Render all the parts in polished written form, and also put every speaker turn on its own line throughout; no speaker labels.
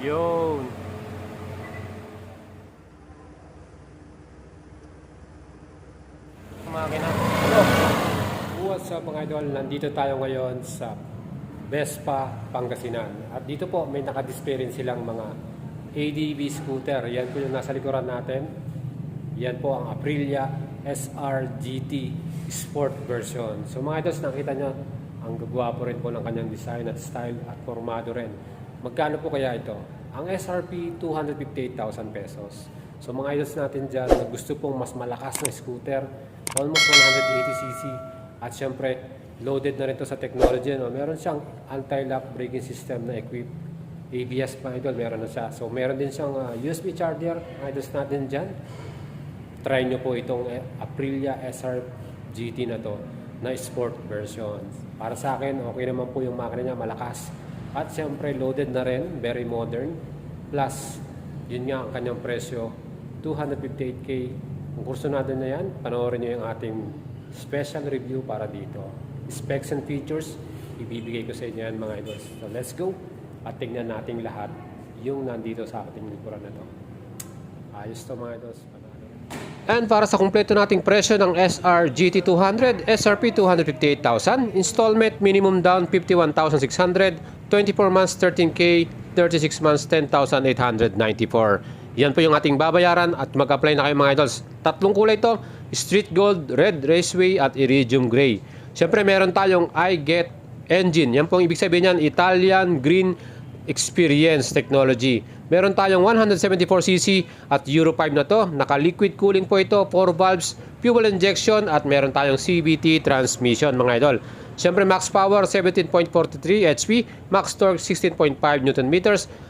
Yun. Makina. What's up mga idol? Nandito tayo ngayon sa Vespa, Pangasinan. At dito po may naka-display rin silang mga ADV scooter. Yan po yung nasa likuran natin. Yan po ang Aprilia SR GT Sport version. So mga idols, nakita nyo, ang gagwapo rin po ng kanyang design at style at formado rin. Magkano po kaya ito? Ang SRP, 258,000 pesos. So mga idols natin dyan, na gusto pong mas malakas na scooter, almost 180cc. At syempre, loaded na rin ito sa technology. No? Meron siyang anti-lock braking system na equipped. ABS pa idol, meron na siya. So meron din siyang USB charger, mga idols natin dyan. Try nyo po itong Aprilia SR GT na to, na sport version. Para sa akin, okay naman po yung makina niya, malakas. At siyempre, loaded na rin, very modern. Plus, yun nga ang kanyang presyo, 258K. Kung kurso natin na yan, panoorin nyo yung ating special review para dito. Specs and features, ibibigay ko sa inyo yan mga idols. So let's go at tingnan natin lahat yung nandito sa ating likuran na to. Ayos to mga idols. And para sa kumpleto nating presyo ng SR GT200, SRP 258,000, installment minimum down 51,600, 24 months 13K, 36 months 10,894. Yan po yung ating babayaran at mag-apply na kayo mga idols. Tatlong kulay ito, Street Gold, Red Raceway at Iridium Gray. Siyempre meron tayong iGet engine. Yan po ang ibig sabihin niyan, Italian Green Experience Technology. Meron tayong 174cc at Euro 5 na to. Naka-liquid cooling po ito, 4 valves, fuel injection at meron tayong CVT transmission mga idol. Siyempre max power 17.43 HP, max torque 16.5 Nm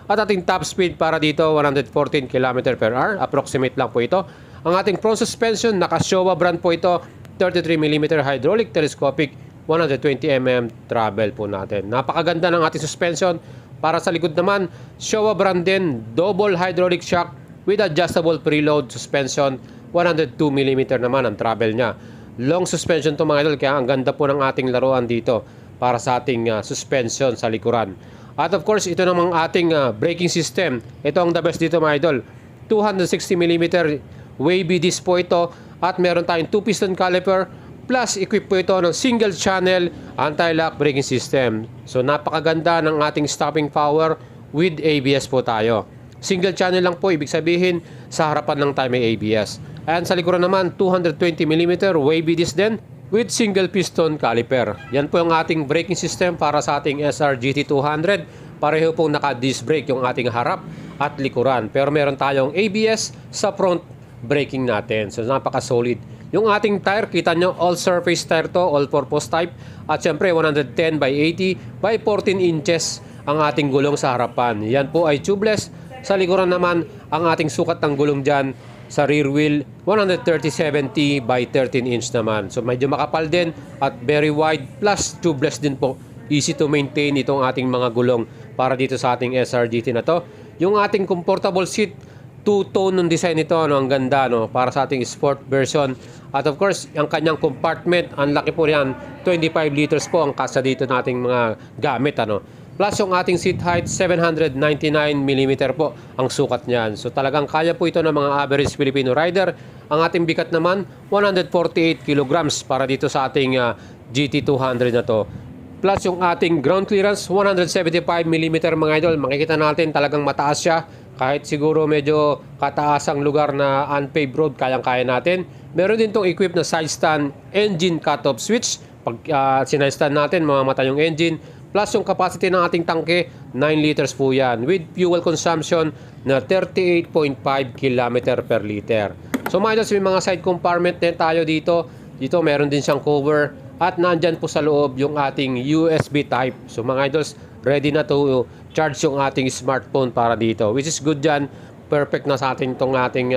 at ating top speed para dito 114 km/h. Approximate lang po ito. Ang ating front suspension, naka-Showa brand po ito, 33mm hydraulic telescopic, 120mm travel po natin. Napakaganda ng ating suspension. Para sa likod naman, Showa brand din, double hydraulic shock with adjustable preload suspension, 102mm naman ang travel niya. Long suspension to mga idol, kaya ang ganda po ng ating laruan dito para sa ating suspension sa likuran. At of course, ito namang ating braking system. Ito ang the best dito mga idol. 260mm wavy disc po ito at meron tayong 2-piston caliper. Plus, equip po ito ng single channel anti-lock braking system. So, napakaganda ng ating stopping power with ABS po tayo. Single channel lang po, ibig sabihin, sa harapan lang tayo may ABS. And sa likuran naman, 220mm wavy disc din with single piston caliper. Yan po yung ating braking system para sa ating SR GT200. Pareho pong naka-disc brake yung ating harap at likuran. Pero meron tayong ABS sa front braking natin. So, napaka-solid. Yung ating tire, kita nyo, all-surface tire to, all-purpose type. At syempre, 110 by 80 by 14 inches ang ating gulong sa harapan. Yan po ay tubeless. Sa likuran naman, ang ating sukat ng gulong dyan sa rear wheel, 130/70 by 13 inch naman. So, medyo makapal din at very wide plus tubeless din po. Easy to maintain itong ating mga gulong para dito sa ating SRGT na to. Yung ating comfortable seat, two-tone ng design nito, no? Ang ganda, no? Para sa ating sport version. At of course, ang kanyang compartment, ang laki po yan, 25 liters po ang kasa dito nating mga gamit, ano? Plus yung ating seat height, 799mm po ang sukat niyan. So talagang kaya po ito ng mga average Filipino rider. Ang ating bigat naman, 148 kilograms para dito sa ating GT200 na to. Plus yung ating ground clearance, 175mm mga idol. Makikita natin talagang mataas siya. Kahit siguro medyo kataasang lugar na unpaved road, kayang-kaya natin. Meron din itong equipped na side stand engine cut-off switch. Pag sinide stand natin, mamamatay yung engine. Plus yung capacity ng ating tangke, 9 liters po yan. With fuel consumption na 38.5 km per liter. So mga idols, may mga side compartment din tayo dito. Dito meron din siyang cover. At nandyan po sa loob yung ating USB type. So mga idols, ready na to charge yung ating smartphone para dito. Which is good dyan. Perfect na sa ating itong ating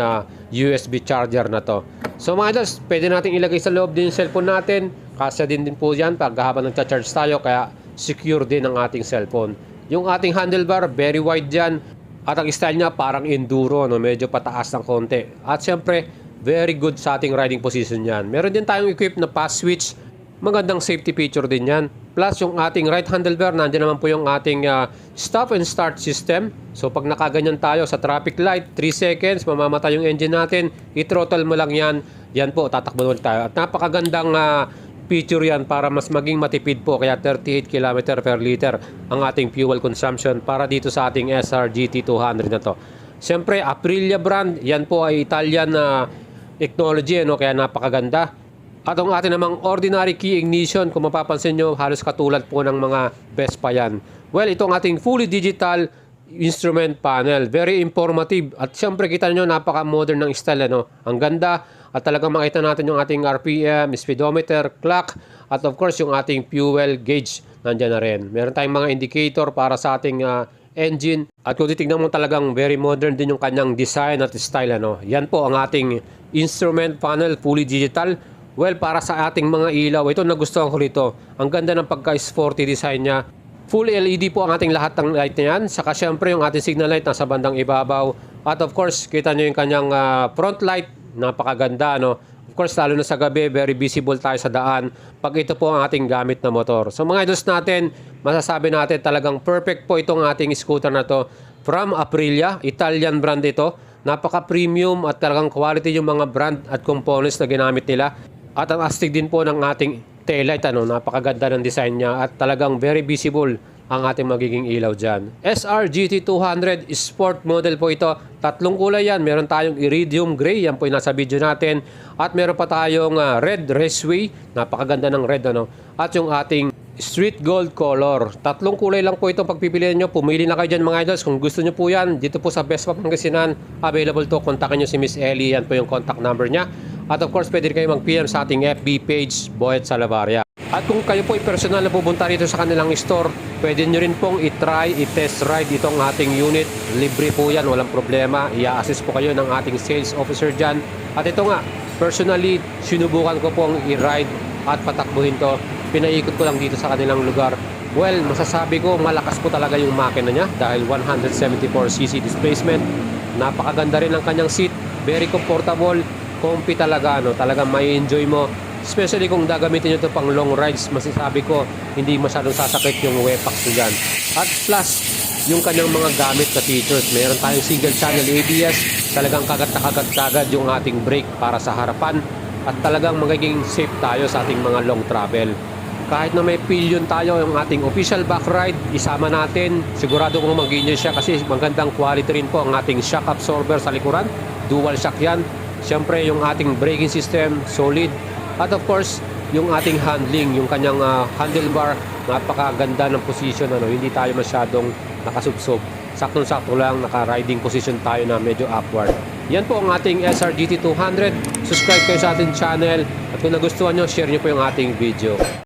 USB charger na to. So mga idols, pwede natin ilagay sa loob din yung cellphone natin. Kasya din po dyan pag habang nagcha-charge tayo. Kaya secure din ang ating cellphone. Yung ating handlebar, very wide dyan. At ang style niya parang enduro, no? Medyo pataas ng konti. At syempre, very good sa ating riding position yan. Meron din tayong equipped na pass switch. Magandang safety feature din yan. Plus yung ating right handlebar, nandiyan naman po yung ating stop and start system. So pag nakaganyan tayo sa traffic light, 3 seconds, mamamatay yung engine natin, i-throttle mo lang yan. Yan po, tatakbo ulit tayo. At napakagandang feature yan para mas maging matipid po. Kaya 38 km per liter ang ating fuel consumption para dito sa ating SR GT200 na to. Siyempre, Aprilia brand, yan po ay Italian technology, no? Kaya napakaganda. At ang atin namang ordinary key ignition, kung mapapansin nyo, halos katulad po ng mga Vespa yan. Well, itong ating fully digital instrument panel, very informative. At siyempre, kita nyo, napaka-modern ng style. Ano? Ang ganda. At talagang makita natin yung ating RPM, speedometer, clock, at of course, yung ating fuel gauge, nandyan na rin. Meron tayong mga indicator para sa ating engine. At kung titignan mo, talagang very modern din yung kanyang design at style. Ano? Yan po ang ating instrument panel, fully digital. Well, para sa ating mga ilaw, ito nagustuhan ko rito. Ang ganda ng pagka-sporty design niya. Full LED po ang ating lahat ng light na yan. Saka syempre yung ating signal light nasa bandang ibabaw. At of course, kita nyo yung kanyang front light. Napakaganda, no? Of course, lalo na sa gabi, very visible tayo sa daan. Pag ito po ang ating gamit na motor. So mga idols natin, masasabi natin talagang perfect po itong ating scooter na to. From Aprilia, Italian brand ito. Napaka-premium at talagang quality yung mga brand at components na ginamit nila. At ang astig din po ng ating taillight, ano, napakaganda ng design niya at talagang very visible ang ating magiging ilaw dyan. SR GT200 Sport model po ito. Tatlong kulay yan. Meron tayong iridium gray, yan po yung nasa video natin. At meron pa tayong red raceway, napakaganda ng red, ano. At yung ating street gold color. Tatlong kulay lang po itong pagpipilian nyo. Pumili na kayo dyan mga idols. Kung gusto nyo po yan, dito po sa Vespa Pangasinan, available to. Kontakin nyo si Miss Ellie. Yan po yung contact number niya. At of course, pwede kayo mag-PM sa ating FB page, Boyet Salavarria. At kung kayo po ay personal na pupunta rito sa kanilang store, pwede nyo rin pong i-try, i-test ride itong ating unit. Libre po yan, walang problema. I-assist po kayo ng ating sales officer dyan. At ito nga, personally, sinubukan ko pong i-ride at patakbuhin to. Pinaikot ko lang dito sa kanilang lugar. Well, masasabi ko, malakas po talaga yung makina niya dahil 174cc displacement. Napakaganda rin ang kanyang seat, very comfortable. Comfy talaga, no? Talagang may enjoy mo. Especially kung gagamitin nyo ito pang long rides, masasabi ko, hindi masyadong sasakit yung WEPAX nyo dyan. At plus, yung kanyang mga gamit na features. Meron tayong single channel ABS, talagang kagat na kagat yung ating brake para sa harapan. At talagang magiging safe tayo sa ating mga long travel. Kahit na may pillion tayo, yung ating official back ride, isama natin. Sigurado kong mag-enjoy siya kasi magandang quality rin po ang ating shock absorber sa likuran. Dual shock yan. Siyempre, yung ating braking system, solid. At of course, yung ating handling, yung kanyang handlebar, napakaganda ng position. Ano? Hindi tayo masyadong nakasubsob. Saktong-sakto lang, naka-riding position tayo na medyo upward. Yan po ang ating SR GT200. Subscribe kayo sa ating channel. At kung nagustuhan nyo, share nyo po yung ating video.